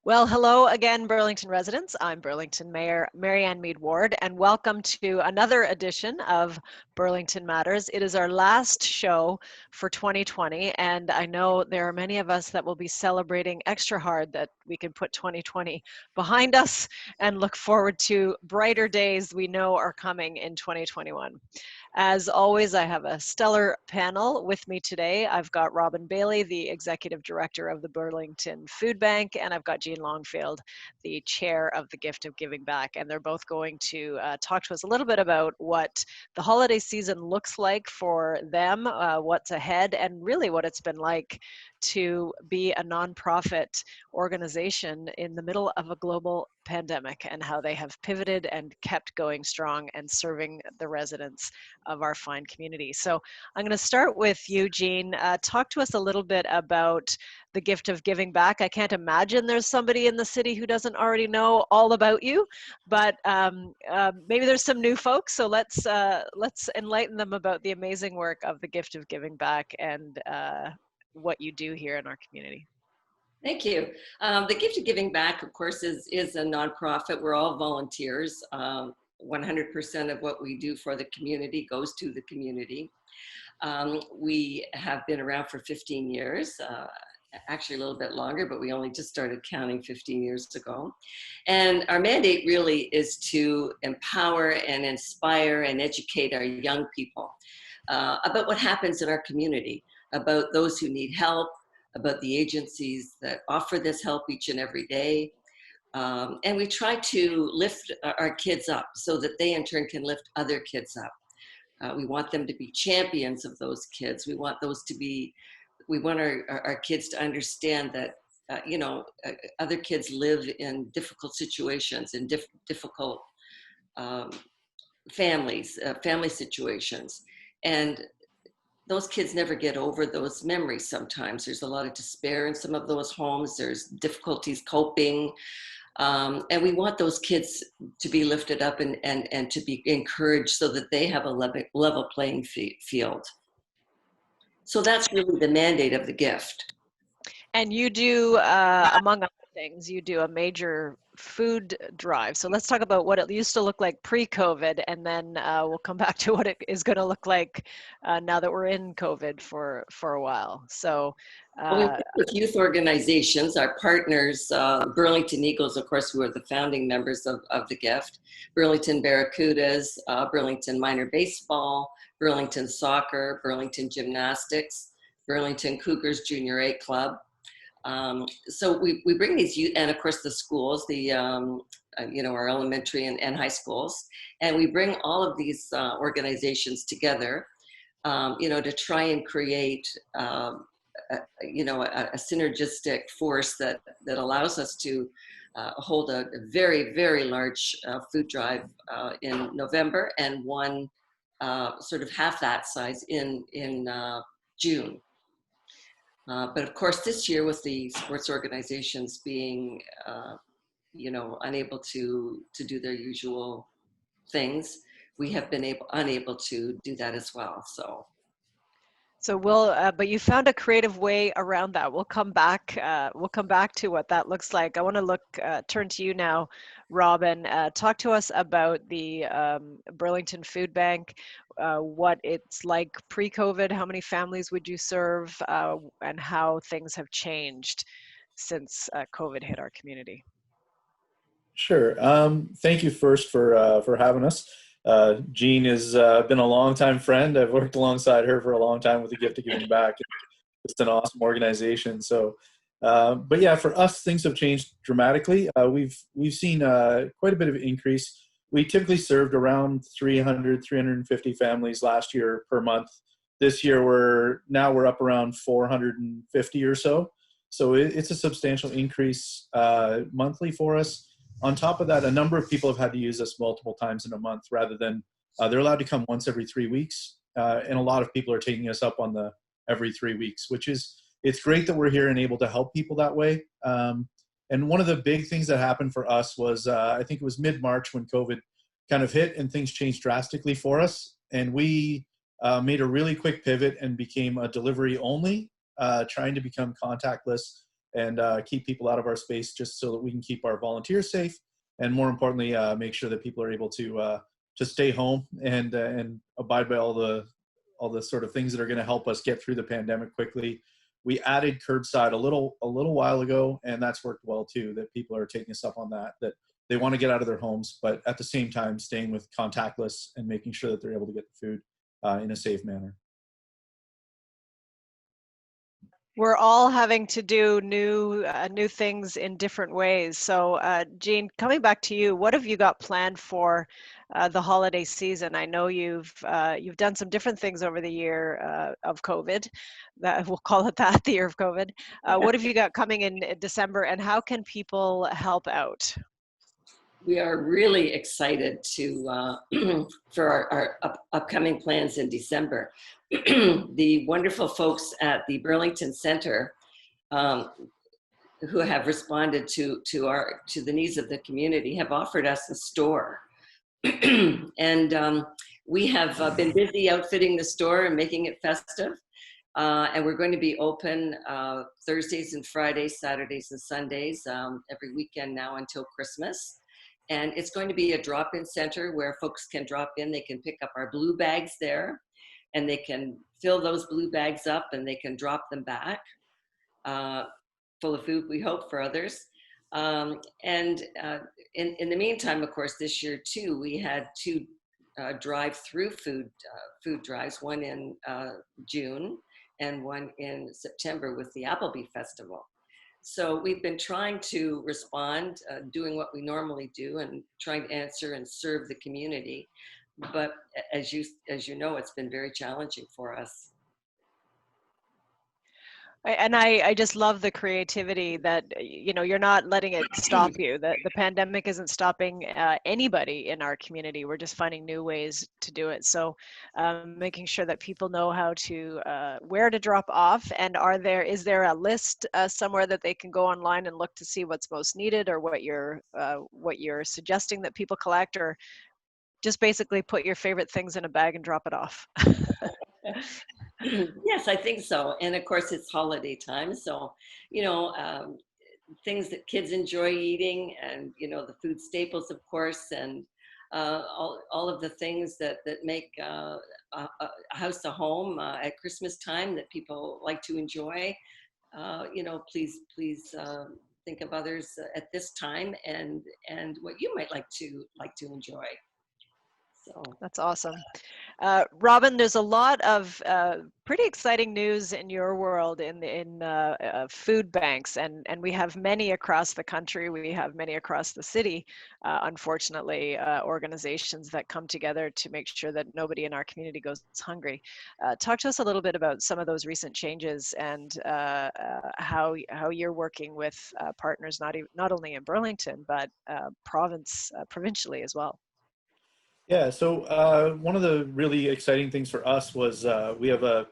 Well, hello again, Burlington residents. I'm Burlington Mayor Marianne Mead Ward, and welcome to another edition of Burlington Matters. It is our last show for 2020, and I know there are many of us that will be celebrating extra hard that we can put 2020 behind us and look forward to brighter days we know are coming in 2021. As always, I have a stellar panel with me today. I've got Robin Bailey, the Executive Director of the Burlington Food Bank, and I've got Jean Longfield, the Chair of the Gift of Giving Back. And they're both going to talk to us a little bit about what the holiday season looks like for them, what's ahead, and really what it's been like to be a nonprofit organization in the middle of a global pandemic and how they have pivoted and kept going strong and serving the residents of our fine community. So I'm going to start with you, Jean. Talk to us a little bit about the Gift of Giving Back. I can't imagine there's somebody in the city who doesn't already know all about you, but maybe there's some new folks. So let's enlighten them about the amazing work of the Gift of Giving Back and what you do here in our community. Thank you. The Gift of Giving Back, of course, is a nonprofit. We're all volunteers. 100% of what we do for the community goes to the community. We have been around for 15 years, actually a little bit longer, but we only just started counting 15 years ago. And our mandate really is to empower and inspire and educate our young people about what happens in our community, about those who need help, about the agencies that offer this help each and every day. And we try to lift our kids up so that they in turn can lift other kids up. We want them to be champions of those kids. We want our kids to understand that, other kids live in difficult situations, in difficult family situations. And those kids never get over those memories sometimes. There's a lot of despair in some of those homes. There's difficulties coping. And we want those kids to be lifted up and to be encouraged so that they have a level playing field. So that's really the mandate of the gift. And you do, among other things, you do a major food drive. So let's talk about what it used to look like pre-COVID, and then we'll come back to what it is going to look like now that we're in COVID for a while. So we work with youth organizations, our partners, Burlington Eagles, of course, who are the founding members of the gift, Burlington Barracudas, Burlington Minor Baseball, Burlington Soccer, Burlington Gymnastics, Burlington Cougars Junior A Club. So we bring these youth, and of course the schools, our elementary and high schools, and we bring all of these organizations together, to try and create, a synergistic force that allows us to hold a very, very large food drive in November, and one sort of half that size in June. But of course, this year with the sports organizations being, unable to do their usual things, we have been unable to do that as well. So we'll, but you found a creative way around that. We'll come back. We'll come back to what that looks like. I want to turn to you now, Robin. Talk to us about the Burlington Food Bank, what it's like pre-COVID. How many families would you serve, and how things have changed since COVID hit our community? Sure. Thank you first for having us. Jean has been a longtime friend. I've worked alongside her for a long time with the Gift of Giving Back. It's an awesome organization. So, but yeah, for us, things have changed dramatically. We've seen quite a bit of an increase. We typically served around 300, 350 families last year per month. This year, we're up around 450 or so. So it's a substantial increase monthly for us. On top of that, a number of people have had to use us multiple times in a month rather than they're allowed to come once every 3 weeks. And a lot of people are taking us up on the every 3 weeks, it's great that we're here and able to help people that way. And one of the big things that happened for us was, I think it was mid-March when COVID kind of hit and things changed drastically for us. And we made a really quick pivot and became a delivery only, trying to become contactless and keep people out of our space, just so that we can keep our volunteers safe, and more importantly, make sure that people are able to stay home and abide by all the sort of things that are going to help us get through the pandemic quickly. We added curbside a little while ago, and that's worked well too. That people are taking us up on that. That they want to get out of their homes, but at the same time staying with contactless and making sure that they're able to get the food in a safe manner. We're all having to do new things in different ways. So, Jean, coming back to you, what have you got planned for the holiday season? I know you've done some different things over the year of COVID. That we'll call it that, the year of COVID. What have you got coming in December, and how can people help out? We are really excited to for our upcoming plans in December. The wonderful folks at the Burlington Center, who have responded to the needs of the community, have offered us a store, and we have been busy outfitting the store and making it festive. And we're going to be open Thursdays and Fridays, Saturdays and Sundays, every weekend now until Christmas. And it's going to be a drop-in center where folks can drop in. They can pick up our blue bags there, and they can fill those blue bags up, and they can drop them back full of food, we hope, for others. In the meantime, of course, this year too, we had two drive-through food drives, one in June and one in September with the Applebee Festival. So we've been trying to respond, doing what we normally do, and trying to answer and serve the community. But as you know, it's been very challenging for us. And I just love the creativity that, you're not letting it stop you. The pandemic isn't stopping anybody in our community. We're just finding new ways to do it. So making sure that people know how to, where to drop off, and is there a list somewhere that they can go online and look to see what's most needed, or what you're suggesting that people collect, or just basically put your favorite things in a bag and drop it off? Yes, I think so. And of course, it's holiday time. So, things that kids enjoy eating, and, the food staples, of course, and all of the things that make a house a home at Christmas time that people like to enjoy. Please think of others at this time, and what you might like to enjoy. So that's awesome. Robin, there's a lot of pretty exciting news in your world in food banks, and we have many across the country. We have many across the city, unfortunately, organizations that come together to make sure that nobody in our community goes hungry. Talk to us a little bit about some of those recent changes, and how you're working with partners, not only in Burlington, but provincially as well. Yeah, so one of the really exciting things for us was we have a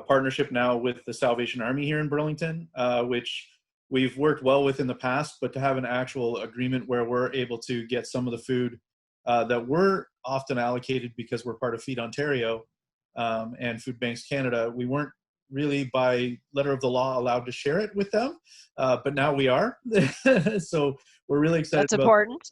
partnership now with the Salvation Army here in Burlington, which we've worked well with in the past, but to have an actual agreement where we're able to get some of the food that we're often allocated because we're part of Feed Ontario and Food Banks Canada, we weren't really by letter of the law allowed to share it with them, but now we are. So we're really excited. That's important.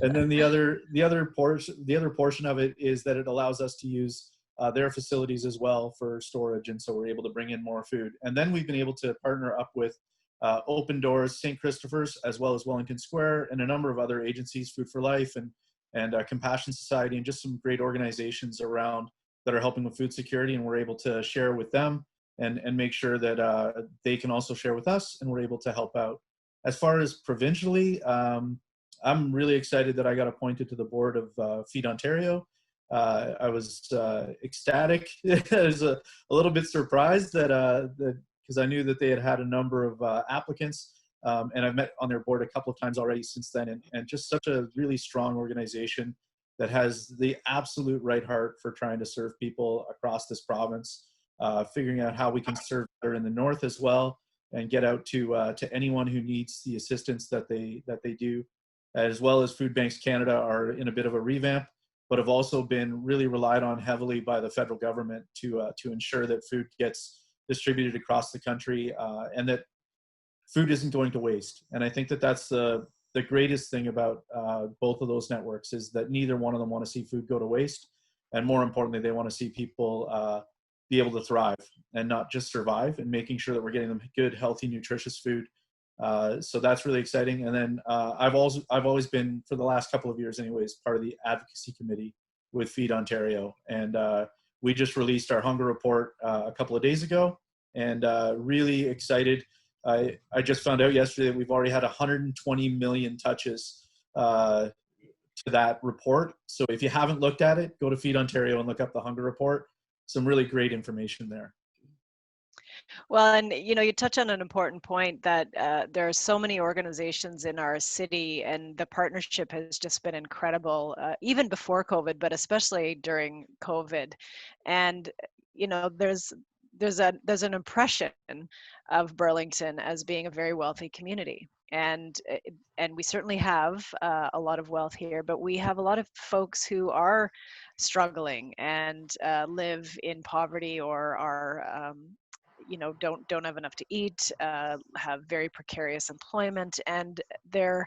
And then the other portion of it is that it allows us to use their facilities as well for storage, and so we're able to bring in more food. And then we've been able to partner up with Open Doors, St. Christopher's, as well as Wellington Square, and a number of other agencies, Food for Life and Compassion Society, and just some great organizations around that are helping with food security. And we're able to share with them and make sure that they can also share with us, and we're able to help out. As far as provincially, I'm really excited that I got appointed to the board of Feed Ontario. I was ecstatic. I was a little bit surprised that because I knew that they had a number of applicants, and I've met on their board a couple of times already since then, and just such a really strong organization that has the absolute right heart for trying to serve people across this province, figuring out how we can serve better in the north as well, and get out to anyone who needs the assistance that they do, as well as Food Banks Canada are in a bit of a revamp, but have also been really relied on heavily by the federal government to ensure that food gets distributed across the country, and that food isn't going to waste. And I think that that's the greatest thing about both of those networks is that neither one of them want to see food go to waste. And more importantly, they want to see people be able to thrive and not just survive, and making sure that we're getting them good, healthy, nutritious food. So that's really exciting. And then I've always been, for the last couple of years anyways, part of the advocacy committee with Feed Ontario. And we just released our hunger report a couple of days ago, and really excited. I just found out yesterday that we've already had 120 million touches to that report. So if you haven't looked at it, go to Feed Ontario and look up the hunger report. Some really great information there. Well, and you touch on an important point that there are so many organizations in our city, and the partnership has just been incredible, even before COVID, but especially during COVID. And there's an impression of Burlington as being a very wealthy community. And we certainly have a lot of wealth here, but we have a lot of folks who are struggling and live in poverty, or are don't have enough to eat, have very precarious employment, and they're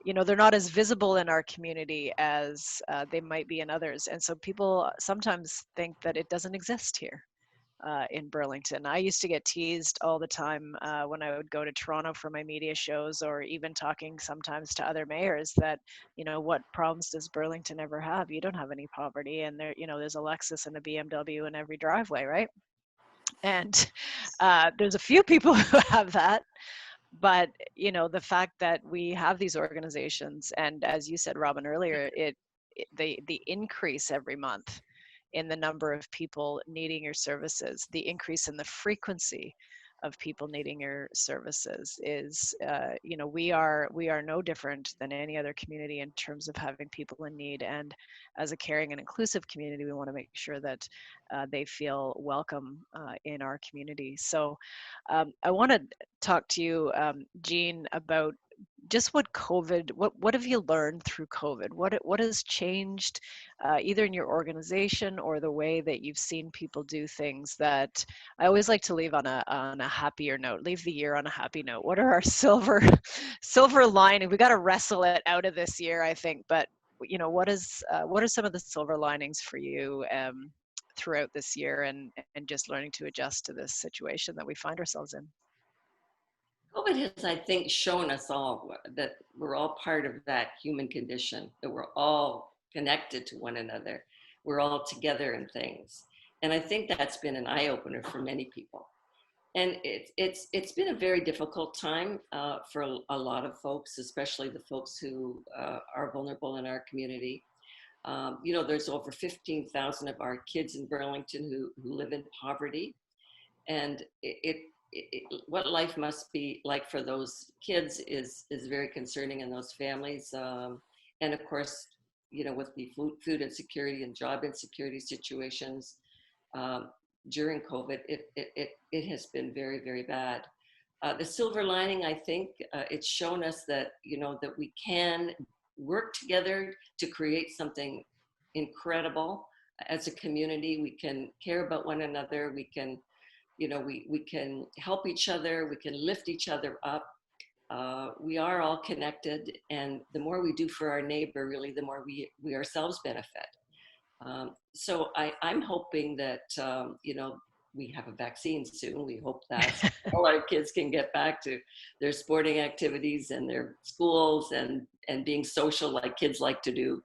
not as visible in our community as they might be in others. And so people sometimes think that it doesn't exist here in Burlington. I used to get teased all the time when I would go to Toronto for my media shows, or even talking sometimes to other mayors, that, what problems does Burlington ever have? You don't have any poverty, and there's a Lexus and a BMW in every driveway, right? And there's a few people who have that, but the fact that we have these organizations, and as you said, Robin, earlier, the increase every month in the number of people needing your services, the increase in the frequency of people needing your services is, we are no different than any other community in terms of having people in need. And as a caring and inclusive community, we want to make sure that they feel welcome in our community. So I want to talk to you, Jean, about just what have you learned through COVID? What has changed either in your organization or the way that you've seen people do things? That I always like to leave on a happier note, leave the year on a happy note. What are our silver lining? We got to wrestle it out of this year, I think, but what are some of the silver linings for you throughout this year, and just learning to adjust to this situation that we find ourselves in? COVID has, I think, shown us all that we're all part of that human condition, that we're all connected to one another. We're all together in things. And I think that's been an eye-opener for many people. And it's been a very difficult time for a lot of folks, especially the folks who are vulnerable in our community. There's over 15,000 of our kids in Burlington who live in poverty. And what life must be like for those kids is very concerning, in those families. And of course, with the food insecurity and job insecurity situations during COVID, it has been very, very bad. The silver lining, I think, it's shown us that, that we can work together to create something incredible as a community. We can care about one another. We can we can help each other, we can lift each other up. We are all connected, and the more we do for our neighbor, really, the more we ourselves benefit. So I'm hoping that, we have a vaccine soon. We hope that all our kids can get back to their sporting activities and their schools and being social like kids like to do.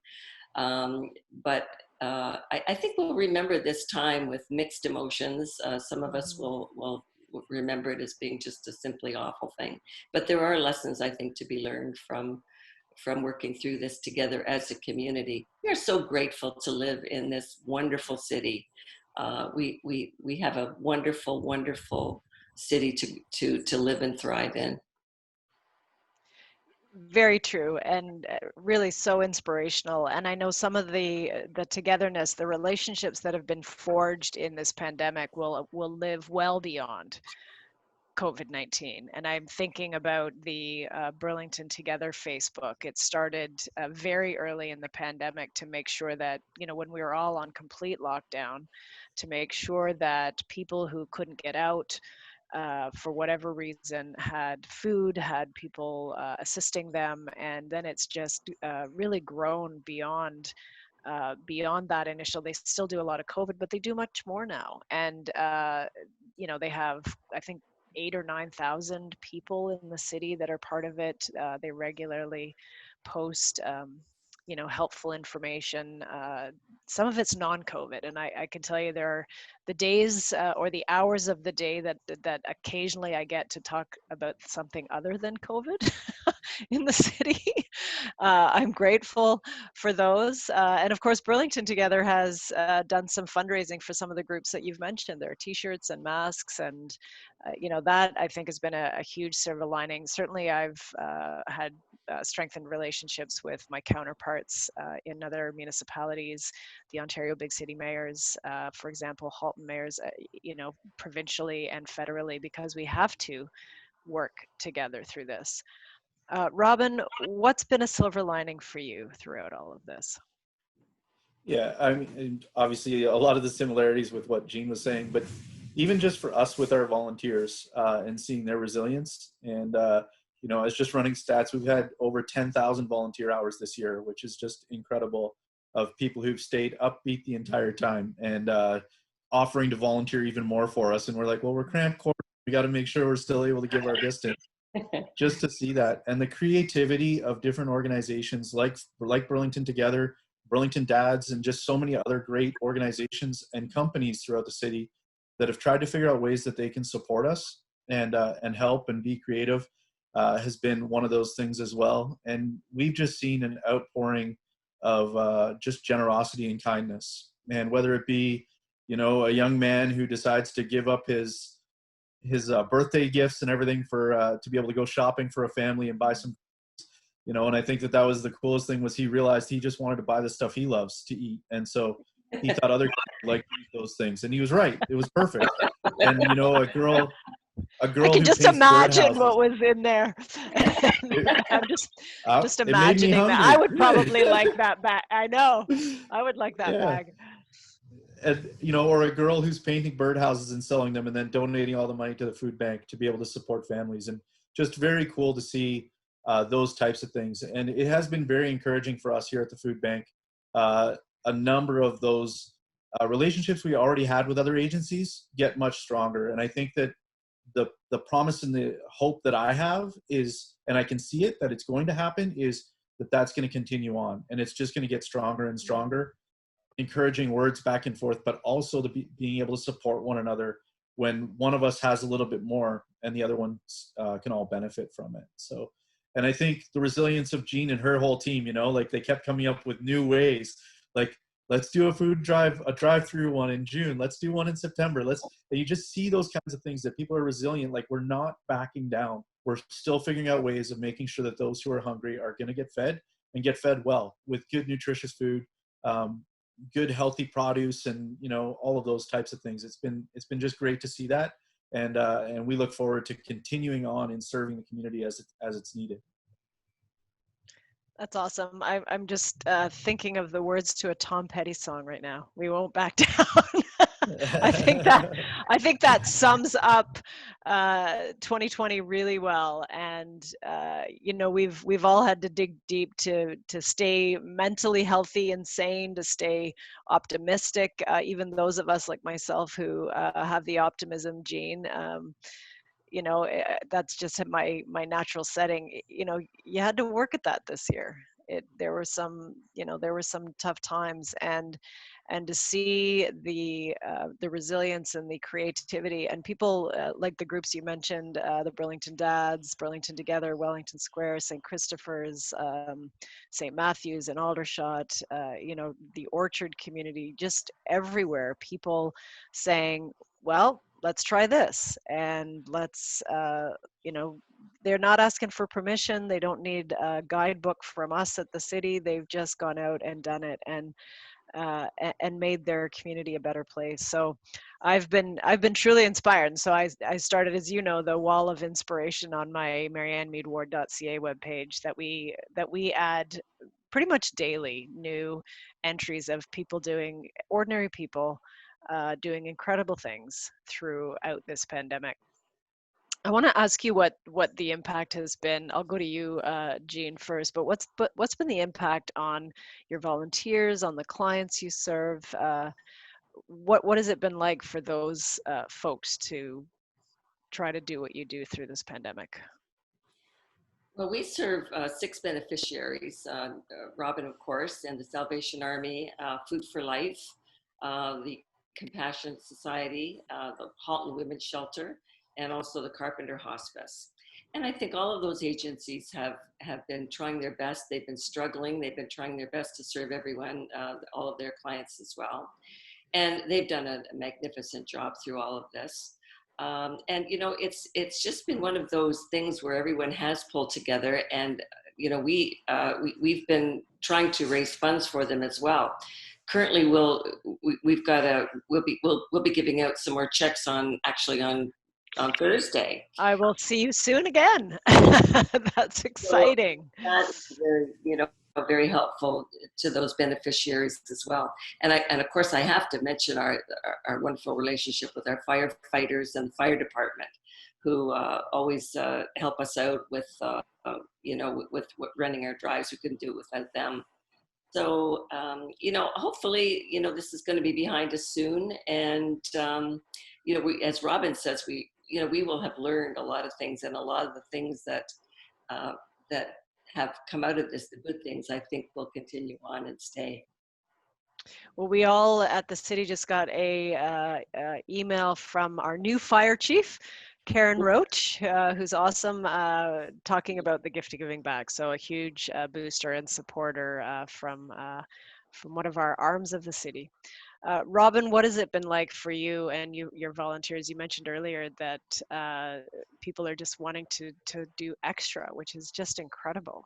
But I think we'll remember this time with mixed emotions. Some of us will remember it as being just a simply awful thing. But there are lessons, I think, to be learned from working through this together as a community. We are so grateful to live in this wonderful city. We have a wonderful, wonderful city to live and thrive in. Very true, and really so inspirational. And I know some of the togetherness, the relationships that have been forged in this pandemic will live well beyond COVID-19. And I'm thinking about the Burlington Together Facebook. It started very early in the pandemic to make sure that, when we were all on complete lockdown, to make sure that people who couldn't get out for whatever reason, had food, had people assisting them, and then it's just really grown beyond that initial. They still do a lot of COVID, but they do much more now. And they have, I think, 8 or 9,000 people in the city that are part of it. They regularly post, helpful information. Some of it's non-COVID, and I can tell you there are the days or the hours of the day that occasionally I get to talk about something other than COVID in the city. I'm grateful for those. And of course, Burlington Together has done some fundraising for some of the groups that you've mentioned. There are t-shirts and masks, and that I think has been a huge silver lining. Certainly I've had strengthened relationships with my counterparts in other municipalities, the Ontario Big City Mayors, for example, Halton Mayors, provincially and federally, because we have to work together through this. Robin, what's been a silver lining for you throughout all of this? Yeah, I mean, obviously a lot of the similarities with what Jean was saying, but even just for us with our volunteers and seeing their resilience, and as just running stats, we've had over 10,000 volunteer hours this year, which is just incredible, of people who've stayed upbeat the entire time and offering to volunteer even more for us. And we're like, well, we're cramped quarters. We got to make sure we're still able to give our distance. Just to see that, and the creativity of different organizations like Burlington Together, Burlington Dads, and just so many other great organizations and companies throughout the city that have tried to figure out ways that they can support us and help and be creative has been one of those things as well. And we've just seen an outpouring of just generosity and kindness. And whether it be, a young man who decides to give up his birthday gifts and everything for to be able to go shopping for a family and buy some, and I think that was the coolest thing, was he realized he just wanted to buy the stuff he loves to eat, and so he thought other people like to eat those things, and he was right. It was perfect. And a girl I can who just paints imagine birdhouses. what was in there. I'm just It made me imagining that. hungry. I would probably like that bag. I know. I would like that Yeah. bag. And, or a girl who's painting birdhouses and selling them and then donating all the money to the food bank to be able to support families. And just very cool to see those types of things. And it has been very encouraging for us here at the food bank. A number of those relationships we already had with other agencies get much stronger. And I think that the promise and the hope that I have is, and I can see it, that it's going to happen, is that that's going to continue on. And it's just going to get stronger and stronger. Encouraging words back and forth, but also being able to support one another when one of us has a little bit more and the other ones can all benefit from it. So, and I think the resilience of Jean and her whole team, like they kept coming up with new ways, like, let's do a drive-through one in June. Let's do one in September. And you just see those kinds of things, that people are resilient. Like, we're not backing down. We're still figuring out ways of making sure that those who are hungry are going to get fed, and get fed well with good, nutritious food. Good healthy produce, and all of those types of things. It's been just great to see that, and we look forward to continuing on in serving the community as it's needed. That's awesome. I'm just thinking of the words to a Tom Petty song right now. We won't back down. I think that sums up 2020 really well. And we've all had to dig deep to stay mentally healthy and sane, to stay optimistic. Even those of us like myself who have the optimism gene. That's just my natural setting. You had to work at that this year. There were some tough times, and to see the resilience and the creativity, and people like the groups you mentioned, the Burlington Dads, Burlington Together, Wellington Square, St. Christopher's, St. Matthew's and Aldershot, the Orchard community, just everywhere, people saying, well, let's try this, and let's they're not asking for permission. They don't need a guidebook from us at the city. They've just gone out and done it, and made their community a better place. So I've been truly inspired. And so I started, as the wall of inspiration on my mariannemeadward.ca webpage, that we add pretty much daily new entries of people ordinary people doing incredible things throughout this pandemic. I want to ask you what the impact has been. I'll go to you, Jean, first. But what's been the impact on your volunteers, on the clients you serve? What has it been like for those folks to try to do what you do through this pandemic? Well, we serve 6 beneficiaries, Robin, of course, and the Salvation Army, Food for Life, the Compassion Society, the Halton Women's Shelter, and also the Carpenter Hospice. And I think all of those agencies have been trying their best. They've been struggling. They've been trying their best to serve everyone, all of their clients as well. And they've done a magnificent job through all of this. And you know, it's just been one of those things where everyone has pulled together, and you know, we've been trying to raise funds for them as well. Currently, we'll be giving out some more checks on Thursday. I will see you soon again. That's exciting. So that's very, you know, very helpful to those beneficiaries as well. And of course I have to mention our wonderful relationship with our firefighters and the fire department, who always help us out with you know, with running our drives. We couldn't do it without them. So you know, hopefully, you know, this is going to be behind us soon. And you know, as Robin says, you know, we will have learned a lot of things, and a lot of the things that that have come out of this, the good things, I think will continue on and stay. Well, we all at the city just got a email from our new fire chief, Karen Roach, who's awesome, talking about the gift of giving back. So a huge booster and supporter from one of our arms of the city. Robin, what has it been like for you and your volunteers? You mentioned earlier that people are just wanting to do extra, which is just incredible.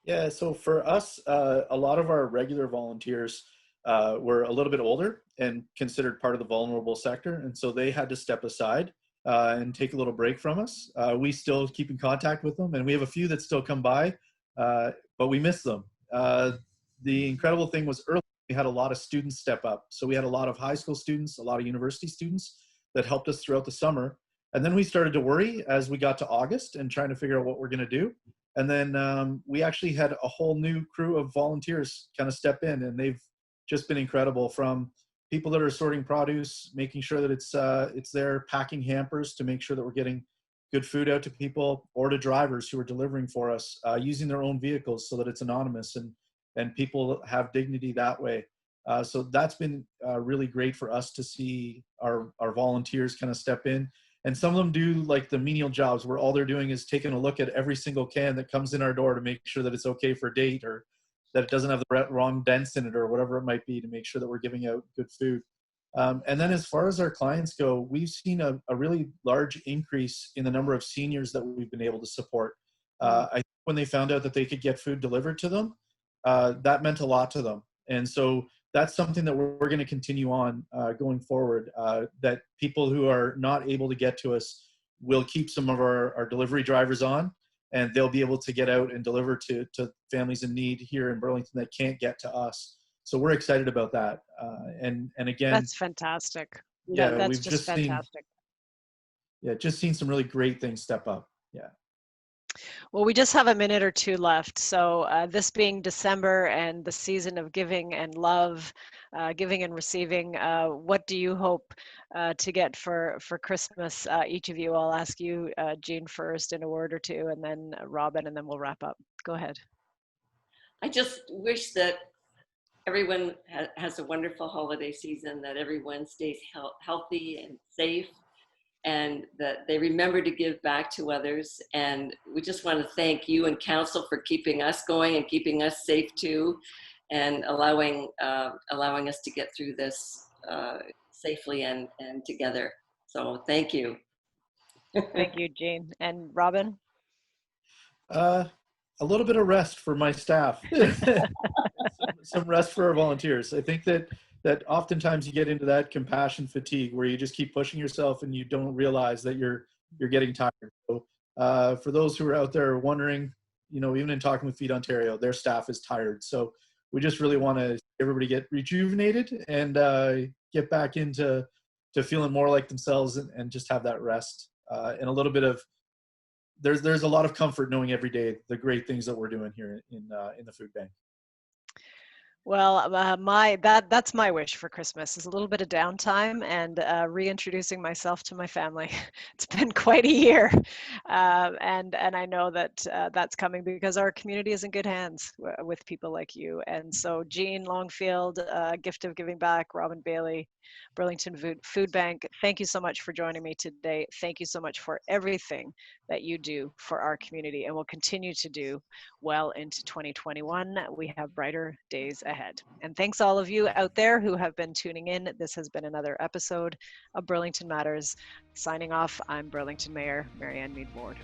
Yeah, so for us, a lot of our regular volunteers were a little bit older and considered part of the vulnerable sector, and so they had to step aside and take a little break from us. We still keep in contact with them, and we have a few that still come by, but we miss them. The incredible thing was early, we had a lot of students step up. So we had a lot of high school students, a lot of university students that helped us throughout the summer. And then we started to worry as we got to August and trying to figure out what we're going to do. And then we actually had a whole new crew of volunteers kind of step in, and they've just been incredible, from people that are sorting produce, making sure that it's there, packing hampers to make sure that we're getting good food out to people, or to drivers who are delivering for us, using their own vehicles so that it's anonymous and people have dignity that way. So that's been really great for us to see our volunteers kind of step in. And some of them do like the menial jobs where all they're doing is taking a look at every single can that comes in our door to make sure that it's okay for date, or that it doesn't have the wrong dents in it, or whatever it might be, to make sure that we're giving out good food. And then as far as our clients go, we've seen a really large increase in the number of seniors that we've been able to support. I think when they found out that they could get food delivered to them, that meant a lot to them. And so that's something that we're going to continue on going forward, that people who are not able to get to us will keep some of our delivery drivers on, and they'll be able to get out and deliver to families in need here in Burlington that can't get to us. So we're excited about that. And again, that's fantastic. Yeah, that's we've just fantastic. Just seen some really great things step up. Yeah. Well, we just have a minute or two left. So this being December and the season of giving and love, giving and receiving, what do you hope to get for Christmas? Each of you, I'll ask you, Jean, first in a word or two, and then Robin, and then we'll wrap up. Go ahead. I just wish that everyone has a wonderful holiday season, that everyone stays healthy and safe, and that they remember to give back to others. And we just want to thank you and council for keeping us going and keeping us safe too, and allowing us to get through this safely and together. So thank you. Thank you, Jean. And Robin? A little bit of rest for my staff. some rest for our volunteers. I think that oftentimes you get into that compassion fatigue where you just keep pushing yourself and you don't realize that you're getting tired. So for those who are out there wondering, you know, even in talking with Feed Ontario, their staff is tired. So we just really want to everybody get rejuvenated and get back into feeling more like themselves and just have that rest and a little bit of there's a lot of comfort knowing every day the great things that we're doing here in the food bank. Well, that's my wish for Christmas is a little bit of downtime and reintroducing myself to my family. It's been quite a year, and I know that that's coming because our community is in good hands with people like you. And so, Jean Longfield, Gift of Giving Back, Robin Bailey, Burlington Food Bank. Thank you so much for joining me today. Thank you so much for everything that you do for our community and will continue to do well into 2021. We have brighter days ahead. And thanks all of you out there who have been tuning in. This has been another episode of Burlington Matters. Signing off, I'm Burlington Mayor Mary Ann Mead Ward.